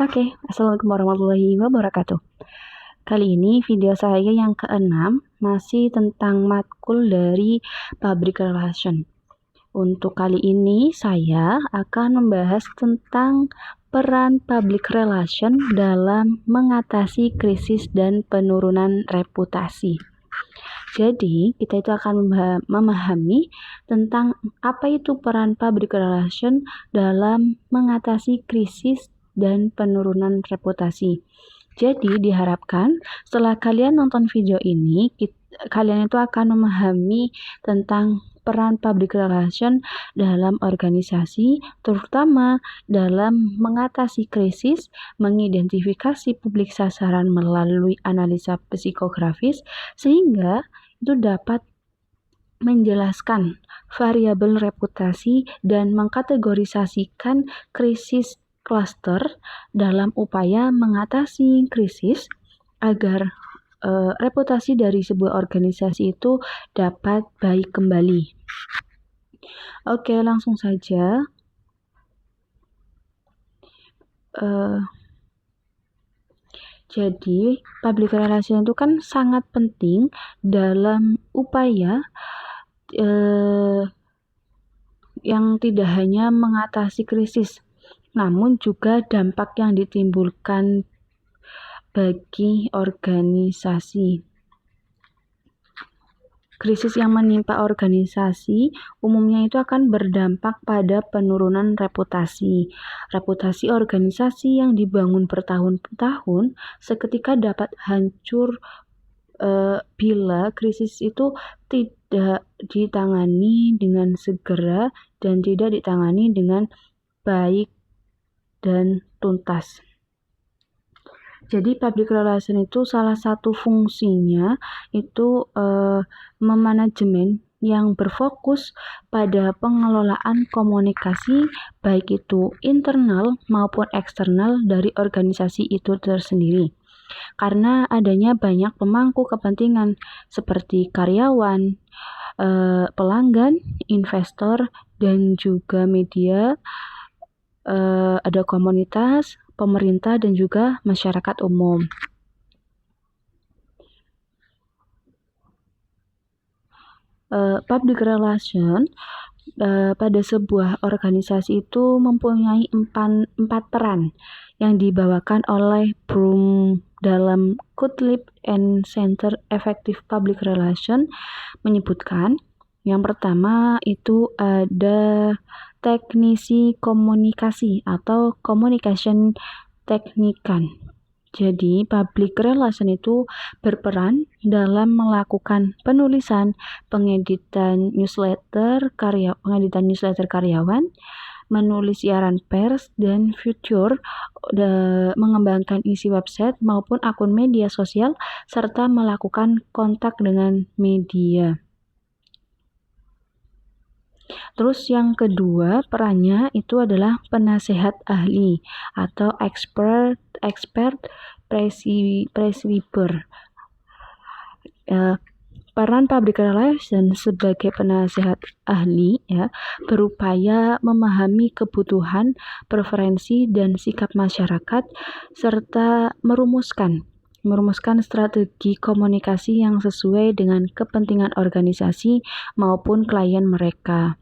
Oke, Assalamualaikum warahmatullahi wabarakatuh. Kali ini video saya yang ke-6 masih tentang matkul dari Public Relation. Untuk kali ini saya akan membahas tentang peran Public Relation dalam mengatasi krisis dan penurunan reputasi. Jadi, kita itu akan memahami tentang apa itu peran Public Relation dalam mengatasi krisis dan penurunan reputasi. Jadi diharapkan setelah kalian nonton video ini, kalian itu akan memahami tentang peran public relation dalam organisasi, terutama dalam mengatasi krisis, mengidentifikasi publik sasaran melalui analisa psikografis, sehingga itu dapat menjelaskan variabel reputasi dan mengkategorisasikan krisis cluster dalam upaya mengatasi krisis agar reputasi dari sebuah organisasi itu dapat baik kembali. Oke, langsung saja. Jadi, public relation itu kan sangat penting dalam upaya yang tidak hanya mengatasi krisis, namun juga dampak yang ditimbulkan bagi organisasi. Krisis yang menimpa organisasi umumnya itu akan berdampak pada penurunan reputasi. Reputasi organisasi yang dibangun bertahun-tahun seketika dapat hancur bila krisis itu tidak ditangani dengan segera dan tidak ditangani dengan baik dan tuntas. Jadi public relation itu salah satu fungsinya itu memanajemen yang berfokus pada pengelolaan komunikasi baik itu internal maupun eksternal dari organisasi itu tersendiri. Karena adanya banyak pemangku kepentingan seperti karyawan, pelanggan, investor, dan juga media, ada komunitas, pemerintah, dan juga masyarakat umum. Public relation pada sebuah organisasi itu mempunyai empat peran yang dibawakan oleh Broom dalam Gottlieb and Center Effective Public Relation menyebutkan yang pertama itu ada teknisi komunikasi atau communication technician. Jadi, public relation itu berperan dalam melakukan penulisan, pengeditan newsletter karyawan, menulis siaran pers dan fitur, mengembangkan isi website maupun akun media sosial, serta melakukan kontak dengan media. Terus yang kedua perannya itu adalah penasehat ahli atau expert prescriber. Peran public relation sebagai penasehat ahli berupaya memahami kebutuhan, preferensi, dan sikap masyarakat serta merumuskan strategi komunikasi yang sesuai dengan kepentingan organisasi maupun klien mereka.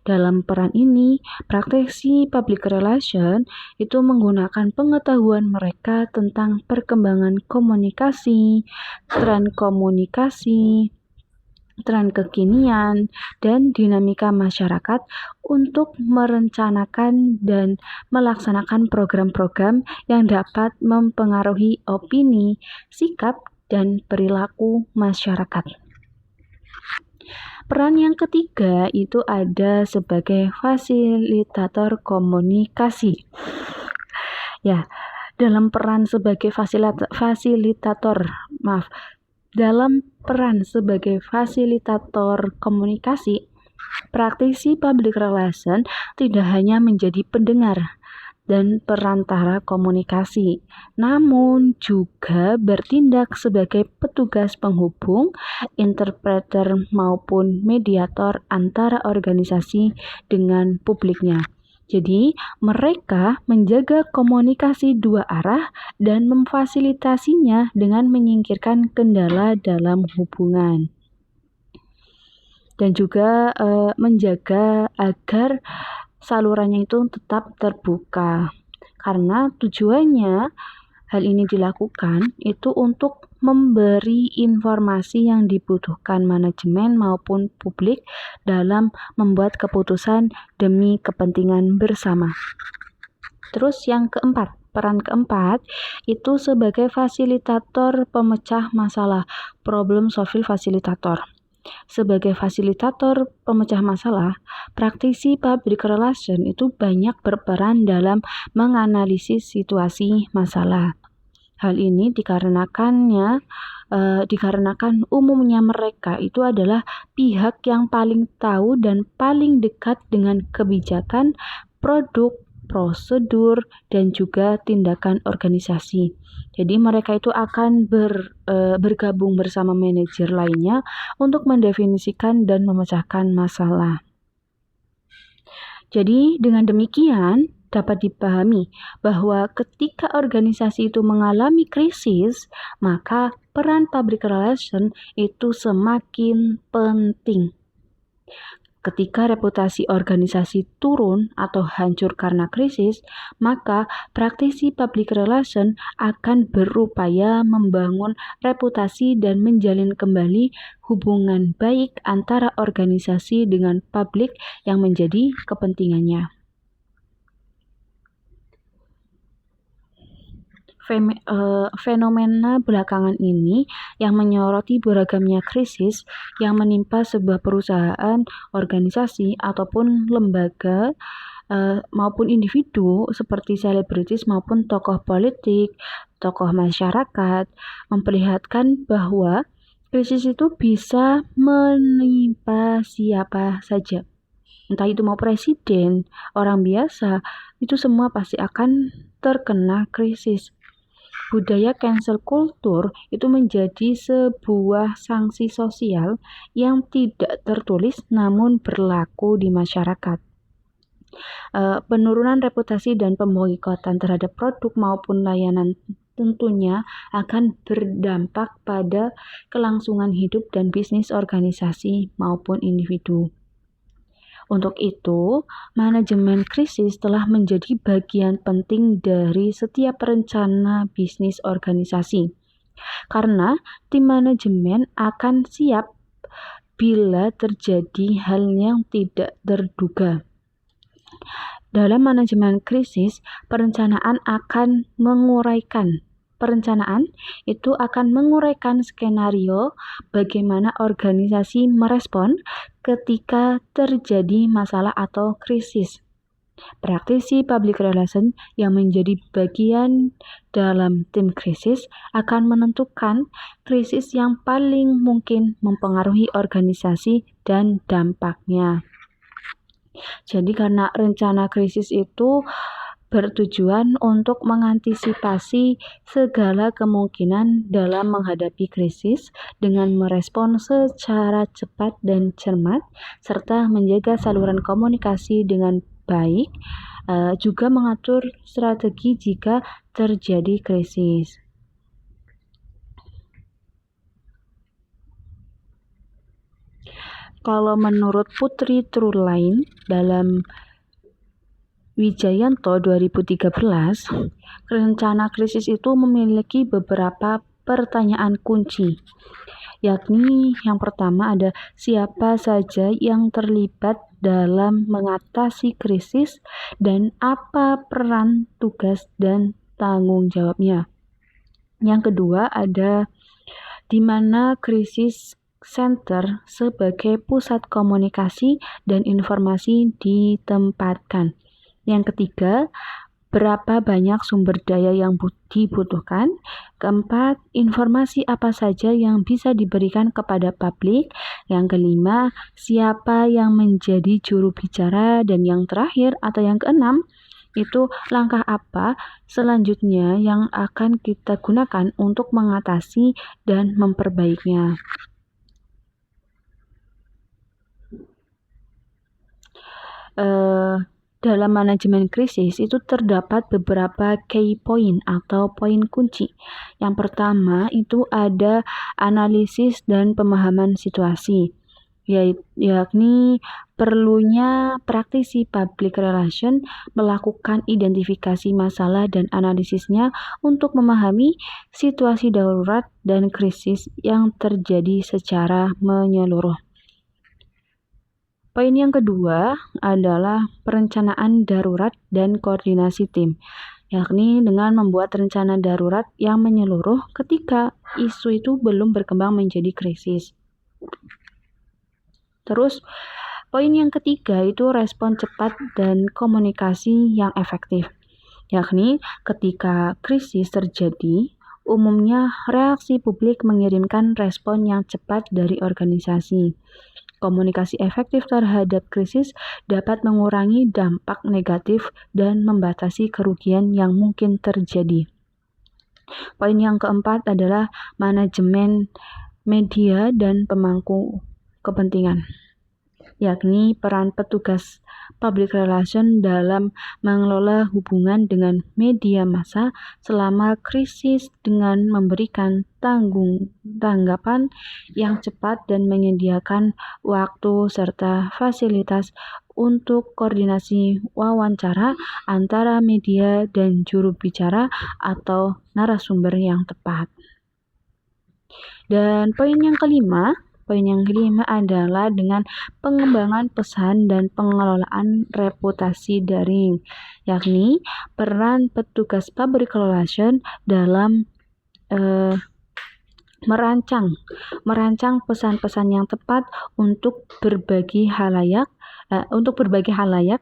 Dalam peran ini, praktisi public relation itu menggunakan pengetahuan mereka tentang perkembangan komunikasi, tren kekinian, dan dinamika masyarakat untuk merencanakan dan melaksanakan program-program yang dapat mempengaruhi opini, sikap, dan perilaku masyarakat. Peran yang ketiga itu ada sebagai fasilitator komunikasi. Dalam peran sebagai fasilitator komunikasi, praktisi public relation tidak hanya menjadi pendengar dan perantara komunikasi, namun juga bertindak sebagai petugas penghubung, interpreter maupun mediator antara organisasi dengan publiknya. Jadi, mereka menjaga komunikasi dua arah dan memfasilitasinya dengan menyingkirkan kendala dalam hubungan. Dan juga menjaga agar salurannya itu tetap terbuka. Karena tujuannya hal ini dilakukan itu untuk memberi informasi yang dibutuhkan manajemen maupun publik dalam membuat keputusan demi kepentingan bersama. Terus yang keempat, peran keempat itu sebagai fasilitator pemecah masalah, problem solving facilitator. Sebagai fasilitator pemecah masalah, praktisi public relation itu banyak berperan dalam menganalisis situasi masalah. Hal ini dikarenakan umumnya mereka itu adalah pihak yang paling tahu dan paling dekat dengan kebijakan, produk, prosedur, dan juga tindakan organisasi. Jadi mereka itu akan bergabung bersama manajer lainnya untuk mendefinisikan dan memecahkan masalah. Jadi dengan demikian dapat dipahami bahwa ketika organisasi itu mengalami krisis, maka peran public relation itu semakin penting. Ketika reputasi organisasi turun atau hancur karena krisis, maka praktisi public relation akan berupaya membangun reputasi dan menjalin kembali hubungan baik antara organisasi dengan publik yang menjadi kepentingannya. Fenomena belakangan ini yang menyoroti beragamnya krisis yang menimpa sebuah perusahaan, organisasi, ataupun lembaga maupun individu seperti selebritis maupun tokoh politik, tokoh masyarakat, memperlihatkan bahwa krisis itu bisa menimpa siapa saja. Entah itu mau presiden, orang biasa, itu semua pasti akan terkena krisis. Budaya cancel culture itu menjadi sebuah sanksi sosial yang tidak tertulis namun berlaku di masyarakat. Penurunan reputasi dan pemboikotan terhadap produk maupun layanan tentunya akan berdampak pada kelangsungan hidup dan bisnis organisasi maupun individu. Untuk itu, manajemen krisis telah menjadi bagian penting dari setiap rencana bisnis organisasi. Karena tim manajemen akan siap bila terjadi hal yang tidak terduga. Dalam manajemen krisis, perencanaan itu akan menguraikan skenario bagaimana organisasi merespon ketika terjadi masalah atau krisis. Praktisi public relation yang menjadi bagian dalam tim krisis akan menentukan krisis yang paling mungkin mempengaruhi organisasi dan dampaknya. Jadi karena rencana krisis itu bertujuan untuk mengantisipasi segala kemungkinan dalam menghadapi krisis dengan merespon secara cepat dan cermat, serta menjaga saluran komunikasi dengan baik, juga mengatur strategi jika terjadi krisis. Kalau menurut Putri Truline dalam Wijayanto 2013, rencana krisis itu memiliki beberapa pertanyaan kunci, yakni yang pertama ada siapa saja yang terlibat dalam mengatasi krisis dan apa peran, tugas, dan tanggung jawabnya. Yang kedua ada di mana krisis center sebagai pusat komunikasi dan informasi ditempatkan. Yang ketiga, berapa banyak sumber daya yang dibutuhkan. Keempat, informasi apa saja yang bisa diberikan kepada publik. Yang kelima, siapa yang menjadi juru bicara. Dan yang terakhir atau yang keenam, itu langkah apa selanjutnya yang akan kita gunakan untuk mengatasi dan memperbaikinya. dalam manajemen krisis itu terdapat beberapa key point atau poin kunci. Yang pertama itu ada analisis dan pemahaman situasi, yakni perlunya praktisi public relation melakukan identifikasi masalah dan analisisnya untuk memahami situasi darurat dan krisis yang terjadi secara menyeluruh. Poin yang kedua adalah perencanaan darurat dan koordinasi tim, yakni dengan membuat rencana darurat yang menyeluruh ketika isu itu belum berkembang menjadi krisis. Terus, poin yang ketiga itu respon cepat dan komunikasi yang efektif, yakni ketika krisis terjadi, umumnya reaksi publik mengirimkan respon yang cepat dari organisasi. Komunikasi efektif terhadap krisis dapat mengurangi dampak negatif dan membatasi kerugian yang mungkin terjadi. Poin yang keempat adalah manajemen media dan pemangku kepentingan, yakni peran petugas public relation dalam mengelola hubungan dengan media massa selama krisis dengan memberikan tanggapan yang cepat dan menyediakan waktu serta fasilitas untuk koordinasi wawancara antara media dan juru bicara atau narasumber yang tepat. Dan poin yang kelima adalah dengan pengembangan pesan dan pengelolaan reputasi daring, yakni peran petugas public relation dalam merancang pesan-pesan yang tepat untuk berbagi halayak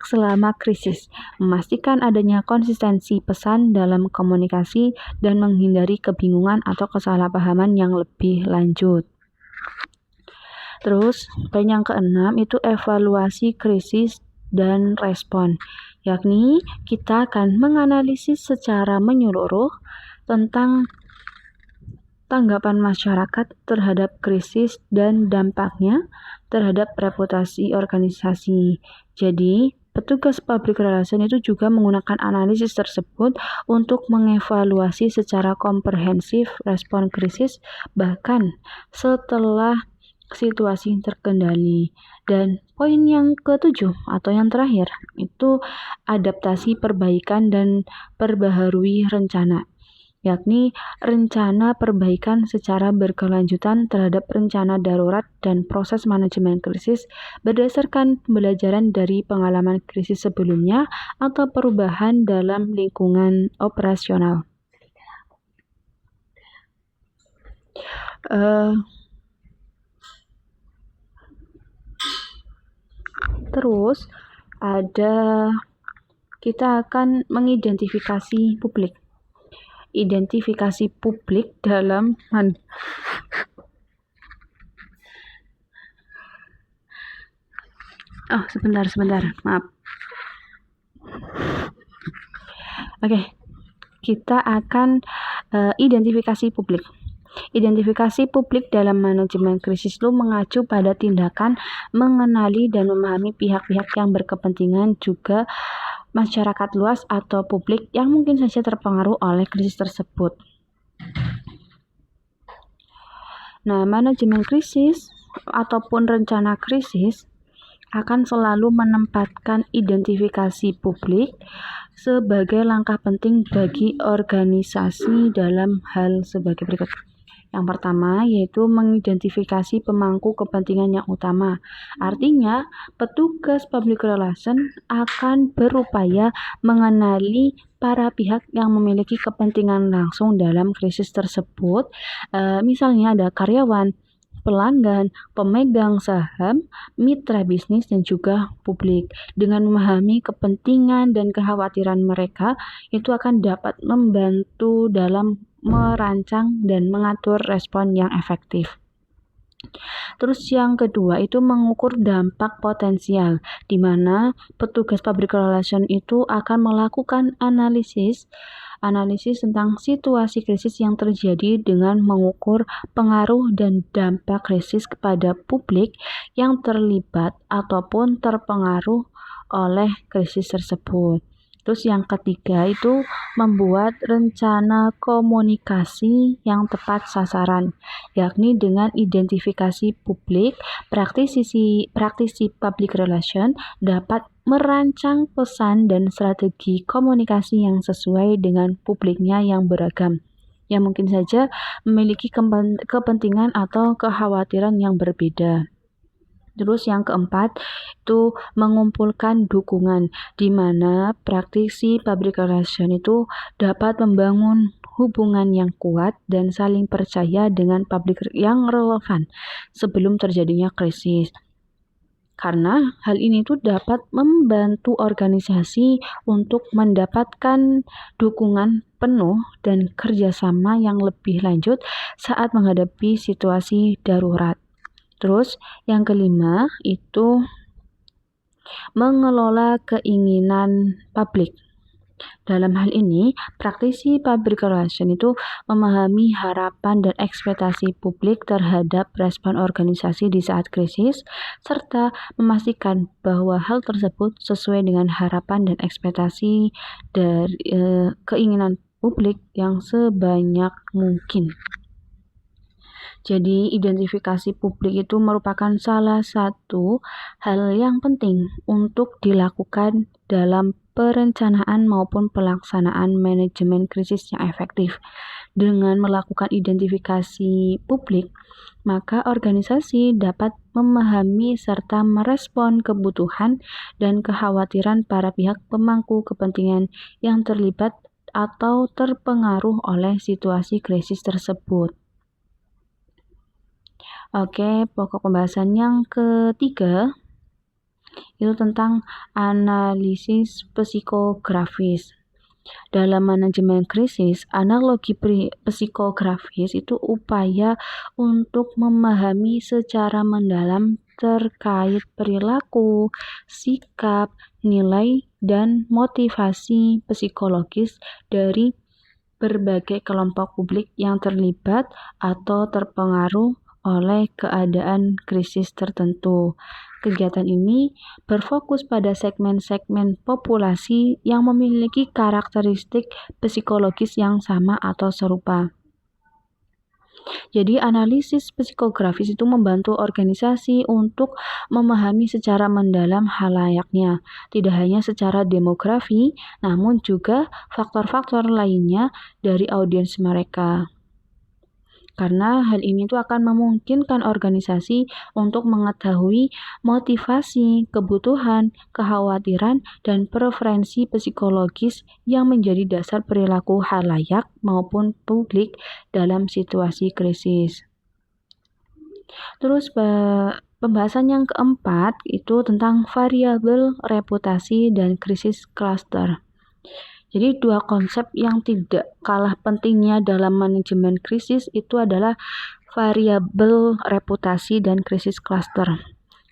selama krisis, memastikan adanya konsistensi pesan dalam komunikasi dan menghindari kebingungan atau kesalahpahaman yang lebih lanjut. Terus, poin yang keenam itu evaluasi krisis dan respon, yakni kita akan menganalisis secara menyeluruh tentang tanggapan masyarakat terhadap krisis dan dampaknya terhadap reputasi organisasi. Jadi, petugas public relation itu juga menggunakan analisis tersebut untuk mengevaluasi secara komprehensif respon krisis bahkan setelah situasi terkendali. Dan poin yang ketujuh atau yang terakhir itu adaptasi, perbaikan, dan perbaharui rencana, yakni rencana perbaikan secara berkelanjutan terhadap rencana darurat dan proses manajemen krisis berdasarkan pembelajaran dari pengalaman krisis sebelumnya atau perubahan dalam lingkungan operasional. Terus kita akan mengidentifikasi publik. Identifikasi publik dalam sebentar, maaf. Oke, kita akan identifikasi publik. Identifikasi publik dalam manajemen krisis itu mengacu pada tindakan mengenali dan memahami pihak-pihak yang berkepentingan, juga masyarakat luas atau publik yang mungkin saja terpengaruh oleh krisis tersebut. Nah, manajemen krisis ataupun rencana krisis akan selalu menempatkan identifikasi publik sebagai langkah penting bagi organisasi dalam hal sebagai berikut. Yang pertama yaitu mengidentifikasi pemangku kepentingan yang utama. Artinya, petugas public relation akan berupaya mengenali para pihak yang memiliki kepentingan langsung dalam krisis tersebut. Misalnya ada karyawan, pelanggan, pemegang saham, mitra bisnis, dan juga publik. Dengan memahami kepentingan dan kekhawatiran mereka, itu akan dapat membantu dalam merancang dan mengatur respon yang efektif. Terus yang kedua itu mengukur dampak potensial, di mana petugas public relation itu akan melakukan analisis tentang situasi krisis yang terjadi dengan mengukur pengaruh dan dampak krisis kepada publik yang terlibat ataupun terpengaruh oleh krisis tersebut. Terus yang ketiga itu membuat rencana komunikasi yang tepat sasaran, yakni dengan identifikasi publik, praktisi public relation dapat merancang pesan dan strategi komunikasi yang sesuai dengan publiknya yang beragam, yang mungkin saja memiliki kepentingan atau kekhawatiran yang berbeda. Terus yang keempat itu mengumpulkan dukungan, di mana praktisi public relation itu dapat membangun hubungan yang kuat dan saling percaya dengan publik yang relevan sebelum terjadinya krisis. Karena hal ini tuh dapat membantu organisasi untuk mendapatkan dukungan penuh dan kerjasama yang lebih lanjut saat menghadapi situasi darurat. Terus yang kelima itu mengelola keinginan publik. Dalam hal ini, praktisi public relation itu memahami harapan dan ekspektasi publik terhadap respon organisasi di saat krisis, serta memastikan bahwa hal tersebut sesuai dengan harapan dan ekspektasi dari keinginan publik yang sebanyak mungkin. Jadi, identifikasi publik itu merupakan salah satu hal yang penting untuk dilakukan dalam perencanaan maupun pelaksanaan manajemen krisis yang efektif. Dengan melakukan identifikasi publik, maka organisasi dapat memahami serta merespon kebutuhan dan kekhawatiran para pihak pemangku kepentingan yang terlibat atau terpengaruh oleh situasi krisis tersebut. Oke, pokok pembahasan yang ketiga itu tentang analisis psikografis. Dalam manajemen krisis, analogi psikografis itu upaya untuk memahami secara mendalam terkait perilaku, sikap, nilai, dan motivasi psikologis dari berbagai kelompok publik yang terlibat atau terpengaruh oleh keadaan krisis tertentu. Kegiatan ini berfokus pada segmen-segmen populasi yang memiliki karakteristik psikologis yang sama atau serupa. Jadi analisis psikografis itu membantu organisasi untuk memahami secara mendalam halayaknya, tidak hanya secara demografi, namun juga faktor-faktor lainnya dari audiens mereka. Karena hal ini tuh akan memungkinkan organisasi untuk mengetahui motivasi, kebutuhan, kekhawatiran, dan preferensi psikologis yang menjadi dasar perilaku halayak maupun publik dalam situasi krisis. Terus pembahasan yang keempat itu tentang variabel reputasi dan krisis cluster. Jadi dua konsep yang tidak kalah pentingnya dalam manajemen krisis itu adalah variabel reputasi dan krisis cluster.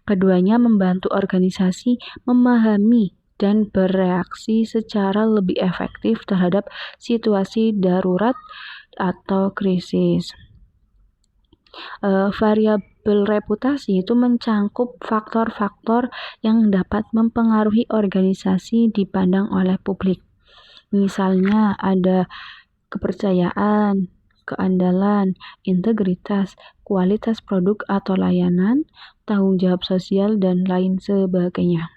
Keduanya membantu organisasi memahami dan bereaksi secara lebih efektif terhadap situasi darurat atau krisis. Variabel reputasi itu mencangkup faktor-faktor yang dapat mempengaruhi organisasi dipandang oleh publik. Misalnya ada kepercayaan, keandalan, integritas, kualitas produk atau layanan, tanggung jawab sosial, dan lain sebagainya.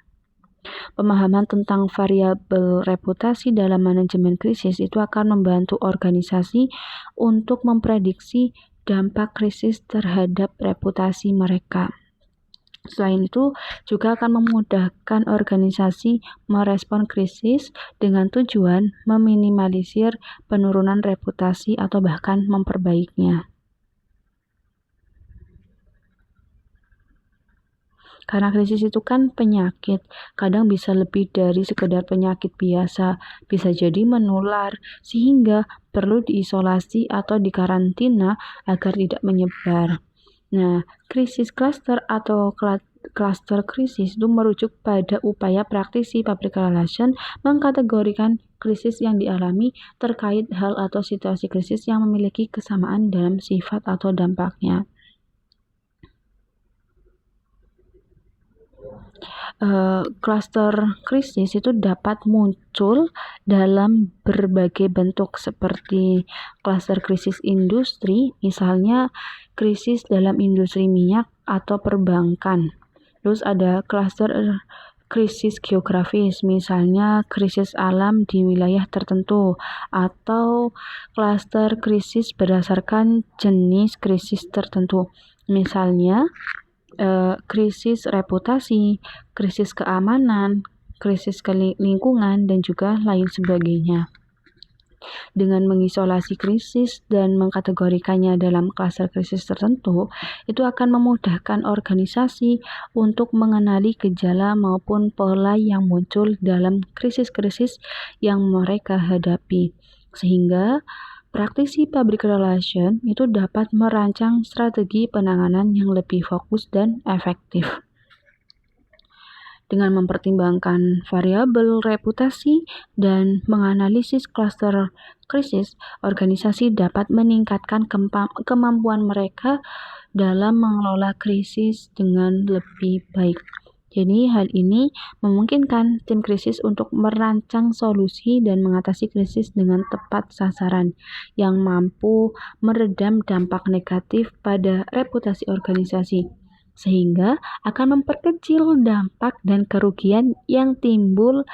Pemahaman tentang variabel reputasi dalam manajemen krisis itu akan membantu organisasi untuk memprediksi dampak krisis terhadap reputasi mereka. Selain itu, juga akan memudahkan organisasi merespon krisis dengan tujuan meminimalisir penurunan reputasi atau bahkan memperbaikinya. Karena krisis itu kan penyakit, kadang bisa lebih dari sekedar penyakit biasa, bisa jadi menular, sehingga perlu diisolasi atau dikarantina agar tidak menyebar. Nah, krisis cluster atau cluster krisis itu merujuk pada upaya praktisi public relation mengkategorikan krisis yang dialami terkait hal atau situasi krisis yang memiliki kesamaan dalam sifat atau dampaknya. Klaster krisis itu dapat muncul dalam berbagai bentuk seperti klaster krisis industri, misalnya krisis dalam industri minyak atau perbankan. Terus ada klaster krisis geografis, misalnya krisis alam di wilayah tertentu, atau klaster krisis berdasarkan jenis krisis tertentu, misalnya krisis reputasi, krisis keamanan, krisis lingkungan, dan juga lain sebagainya. Dengan mengisolasi krisis dan mengkategorikannya dalam klaster krisis tertentu, itu akan memudahkan organisasi untuk mengenali gejala maupun pola yang muncul dalam krisis-krisis yang mereka hadapi. Sehingga praktisi public relation itu dapat merancang strategi penanganan yang lebih fokus dan efektif. Dengan mempertimbangkan variabel reputasi dan menganalisis klaster krisis, organisasi dapat meningkatkan kemampuan mereka dalam mengelola krisis dengan lebih baik. Jadi hal ini memungkinkan tim krisis untuk merancang solusi dan mengatasi krisis dengan tepat sasaran yang mampu meredam dampak negatif pada reputasi organisasi, sehingga akan memperkecil dampak dan kerugian yang timbul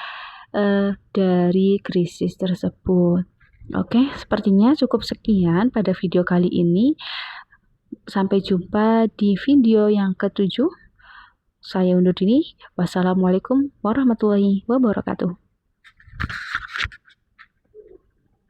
dari krisis tersebut. Oke, sepertinya cukup sekian pada video kali ini. Sampai jumpa di video yang ke-7. Saya undur diri. Wassalamualaikum warahmatullahi wabarakatuh.